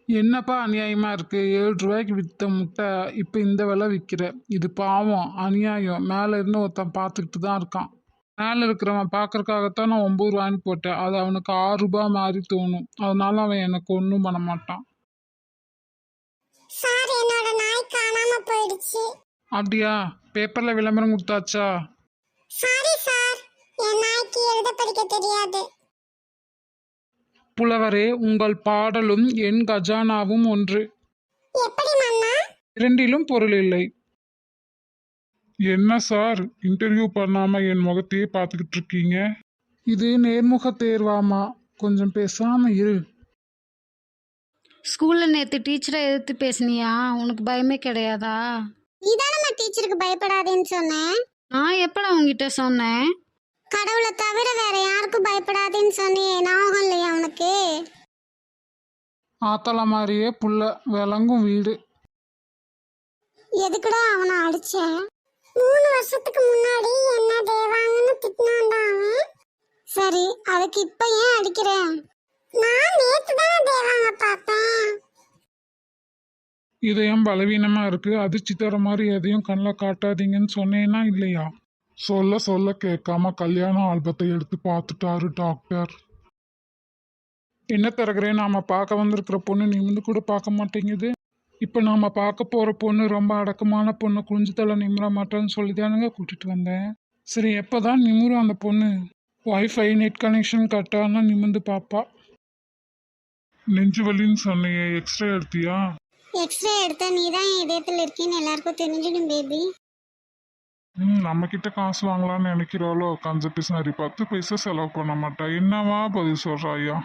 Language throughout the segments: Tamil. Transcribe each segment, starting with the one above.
என்னப்பா அநியாயமா இருக்கு? 7 ரூபாய்க்கு வித்த முட்டை இப்ப இந்த விலை விக்கிற. இது பாவம், அநியாயம். மேல இருந்து ஒருத்தன் பார்த்துக்கிட்டு தான் இருக்கான். மேல இருக்கிறவன் பார்க்கறக்காகத்தான் நான் 9 ரூபான்னு போட்டேன். அது அவனுக்கு 6 ரூபாய் மாதிரி தோணும். அதனால அவன் எனக்கு ஒன்றும் பண்ண மாட்டான். சார், என்னோட நாய் காணாம போயிடுச்சு. அப்படியா? பேப்பர்ல விளம்பரம் கொடுத்தாச்சா? சாரி சார், என் நாய்க்கு எழுத படிக்க தெரியாது. புலவரே, உங்கள் பாடலும் என் கஜானாவும் ஒன்று. எப்படி மன்னா? இரண்டிலும் பொருள் இல்லை. என்ன சார், இன்டர்வியூ பண்ணாம என் முகத்தையே பார்த்துக்கிட்டு இருக்கீங்க? இது நேர்முக தேர்வாமா, கொஞ்சம் பேசாம இரு. ஸ்கூல்ல நேற்று டீச்சரை எதிர்த்து பேசுனியா? உனக்கு பயமே கிடையாதா? நீதானம்மா டீச்சருக்கு பயப்படாதேன்னு சொன்னேன். நான் எப்படா உங்ககிட்ட சொன்னேன்? கடவுளை தவிர வேற யாருக்கும் பயப்படாதேன்னு சொன்னியே, ஞாபகம் இல்லையா உனக்கு? ஆத்தல மாதிரியே புள்ள, விளங்கும் வீடு. எதுக்குடா அவனை அடிச்ச? 3 வருஷத்துக்கு முன்னாடி என்ன தேவாங்கன்னு திட்டினான்டா அவன். சரி, அதுக்கு இப்ப ஏன் அடிக்கிறேன்? நான் நேத்து தான் தேவாங்க பார்த்தேன். இதயம் பலவீனமா இருக்கு, அதிர்ச்சி தர மாதிரி எதையும் கண்ணில் காட்டாதீங்கன்னு சொன்னேன்னா இல்லையா? சொல்ல சொல்ல கேட்காம கல்யாண ஆல்பத்தை எடுத்து பார்த்துட்டாரு டாக்டர். என்ன தரகிறேன், நாம பார்க்க வந்திருக்கிற பொண்ணு நிமிந்து கூட பார்க்க மாட்டேங்குது. இப்போ நாம பார்க்க போற பொண்ணு ரொம்ப அடக்கமான பொண்ணு, குளிஞ்சு தலை நிமிர மாட்டேன்னு சொல்லிதானுங்க கூட்டிட்டு வந்தேன். சரி, எப்போதான் நிமிரும் அந்த பொண்ணு? வைஃபை நெட் கனெக்ஷன் கட்டானா நிமிந்து பாப்பா. நெஞ்சு வலின்னு சொன்னியே, எக்ஸ்ரே எடுத்தியா? எக்ஸ்ரே எடுத்த நீ தான் என் இதயத்தில் இருக்கேன்னு எல்லாருக்கும் தெரிஞ்சிடும் பேபி. நம்ம கிட்ட காசு வாங்கலாம்னு நினைக்கிறாளோ கஞ்ச பிசினாரி. 10 பைசா செலவு பண்ண மாட்டா. என்னவா பதில் சொல்றா ஐயா?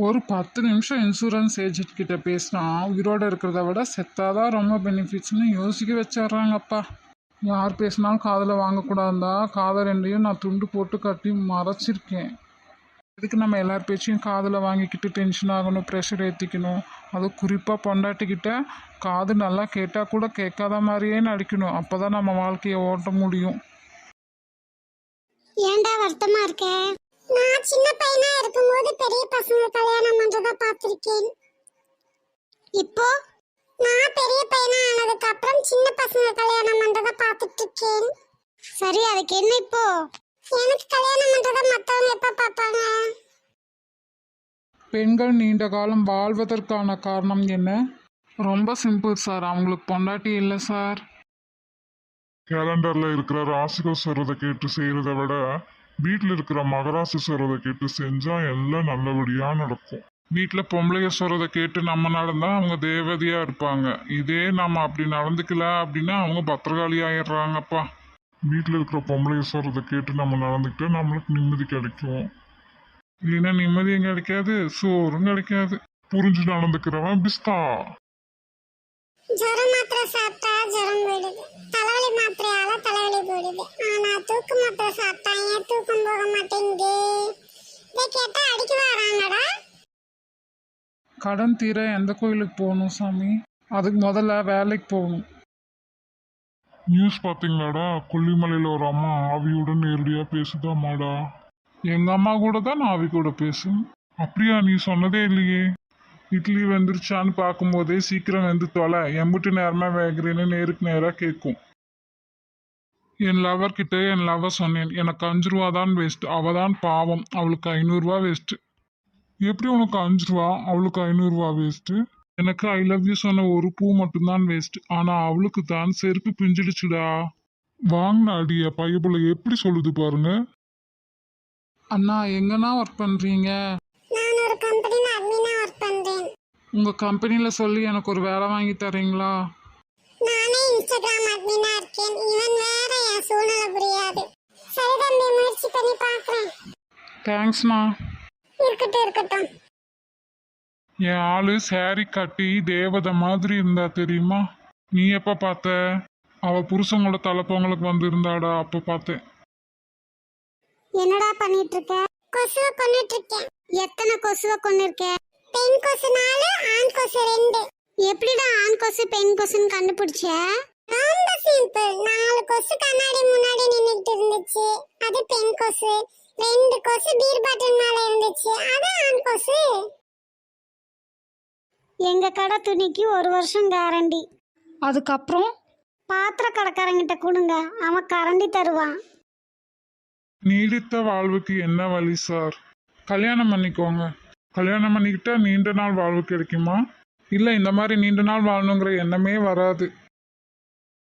ஒரு 10 நிமிஷம் இன்சூரன்ஸ் ஏஜென்ட் கிட்ட பேசினா உயிரோட இருக்கிறத விட செத்தாதான் ரொம்ப பெனிஃபிட்ஸ்னு யோசிக்க வச்சிடுறாங்கப்பா. யார் பேசினாலும் காதில் வாங்கக்கூடாதா? காதை ரெண்டையும் நான் துண்டு போட்டு கட்டி மறைச்சிருக்கேன். இதுக்கு நம்ம எல்லார் பேச்சையும் காதில் வாங்கிக்கிட்டு டென்ஷன் ஆகணும், ப்ரெஷர் ஏற்றிக்கணும். அதுவும் குறிப்பாக பொண்டாட்டிக்கிட்ட காது நல்லா கேட்டால் கூட கேட்காத மாதிரியே நடிக்கணும். அப்போ தான் நம்ம வாழ்க்கையை ஓட்ட முடியும். ஏன்டா வருத்தமா இருக்க? நான் சின்ன பையனா இருக்கும்போது பெரிய பசங்க கல்யாணம் பண்றத பார்த்திருக்கேன். இப்போ நான் பெரிய பையனா ஆனதுக்கு அப்புறம் சின்ன பசங்க கல்யாணம் பண்றத பார்த்துட்டு இருக்கேன். சரி, அதுக்கு என்ன இப்போ? எனக்கு கல்யாணம் பண்றத மத்தவங்க எப்ப பார்ப்பாங்க? பெண்கள் நீண்ட காலம் வாழ்வதற்கான காரணம் என்ன? ரொம்ப சிம்பிள் சார், அவங்களுக்கு பொண்டாட்டி இல்லை சார். கேலண்டர்ல இருக்கிற ராசிகள் சொல்றதை கேட்டு செய்யறதை விட வீட்டில் இருக்கிற மகராசி சொல்றதை கேட்டு செஞ்சா எல்லாம் நல்லபடியா நடக்கும். வீட்டில் பொம்பளைய சொல்றதை கேட்டு நம்ம நடந்தா அவங்க தேவதையா இருப்பாங்க. இதே நம்ம அப்படி நடந்துக்கல அப்படின்னா அவங்க பத்திரகாளி ஆயிடுறாங்கப்பா. வீட்டில் இருக்கிற பொம்பளைய சொல்றதை கேட்டு நம்ம நடந்துக்கிட்டா நம்மளுக்கு நிம்மதி கிடைக்கும். இல்லைன்னா நிம்மதியும் கிடைக்காது, சோறும் கிடைக்காது. புரிஞ்சு நடந்துக்கிறவன் பிஸ்தா. ஜரம் மாத்திரை சாப்பிட்டா ஜரம் போயிடுது, தலைவலி மாத்திரையால தலைவலி போயிடுது. ஆனா தூக்கு மாத்திரை சாப்பிட்டா ஏன் தூக்கம் போக மாட்டேங்குது? இதை கேட்டா அடிக்க வராங்கடா. கடன் தீர எந்த கோயிலுக்கு போகணும் சாமி? அதுக்கு முதல்ல வேலைக்கு போகணும். நியூஸ் பாத்தீங்களாடா? கொல்லிமலையில ஒரு அம்மா ஆவியுடன் நேரடியா பேசுதாமாடா. எங்க அம்மா கூட தான் நான் ஆவி கூட பேசும். அப்படியா? நீ சொன்னதே இல்லையே. இட்லி வெந்துருச்சான்னு பார்க்கும்போதே சீக்கிரம் வெந்து தொலை, எம்பிட்டு நேரமா வேகிறேன்னு நேருக்கு நேராக கேட்கும். என் லவர் கிட்ட என் லவர் சொன்னேன், எனக்கு 5 ரூபா தான் வேஸ்ட், அவ தான் பாவம், அவளுக்கு 500 ரூபா வேஸ்ட். எப்படி உனக்கு 5 ரூபா, அவளுக்கு 500 ரூபா வேஸ்ட்? எனக்கு ஐ லவ் யூ சொன்ன ஒரு பூ மட்டும்தான் வேஸ்ட், ஆனா அவளுக்கு தான் செருப்பு பிஞ்சிடுச்சுடா. வாங்கின அடிய பையப்புல எப்படி சொல்லுது பாருங்க. அண்ணா, எங்கன்னா ஒர்க் பண்றீங்க? நான் ஒரு கம்பெனில அட்மினா ஒர்க் பண்றேன். உங்க கம்பெனில சொல்லி எனக்கு ஒரு வேலை வாங்கி தரீங்களா? நானே இன்ஸ்டாகிராம் அட்மினா இருக்கேன். இவன் வேற, என் சூழ்நிலை புரியாது. சரி தம்பி, முயற்சி பண்ணி பார்க்கறேன். தேங்க்ஸ்ண்ணா. இருக்கட்டும் இருக்கட்டும். என் ஆளு சாரி கட்டி தேவதை மாதிரி இருந்தா தெரியுமா? நீ எப்ப பார்த்த? அவ புருஷங்களோட தலைப்பொங்கலுக்கு வந்து இருந்தாடா, அப்ப பார்த்தேன். என்னடா பண்ணிட்டு இருக்க? கொசுவை கொன்னுட்டு இருக்கேன். எத்தனை கொசுவை கொன்னிருக்க? பெண் கொசு 4, ஆண் கொசு 2. எப்படிடா ஆண் கொசு பெண் கொசுன்னு கண்டுபிடிச்ச? ரொம்ப சிம்பிள். 4 கொசு கண்ணாடி முன்னாடி நின்னுட்டு இருந்துச்சு, அது பெண் கொசு. 2 கொசு பீர் பாட்டில் மேல இருந்துச்சு, அது ஆண் கொசு. எங்க கடை துணிக்கு 1 வருஷம் கேரண்டி. அதுக்கப்புறம் பாத்திர கடைக்காரங்கிட்ட கொடுங்க, அவன் கரண்டி தருவான். நீடித்த வாழ்வுக்கு என்ன வழி சார்? கல்யாணம் பண்ணிக்கோங்க. கல்யாணம் பண்ணிக்கிட்டா நீண்ட நாள் வாழ்வு கிடைக்குமா? இல்லை, இந்த மாதிரி நீண்ட நாள் வாழணுங்கிற எண்ணமே வராது.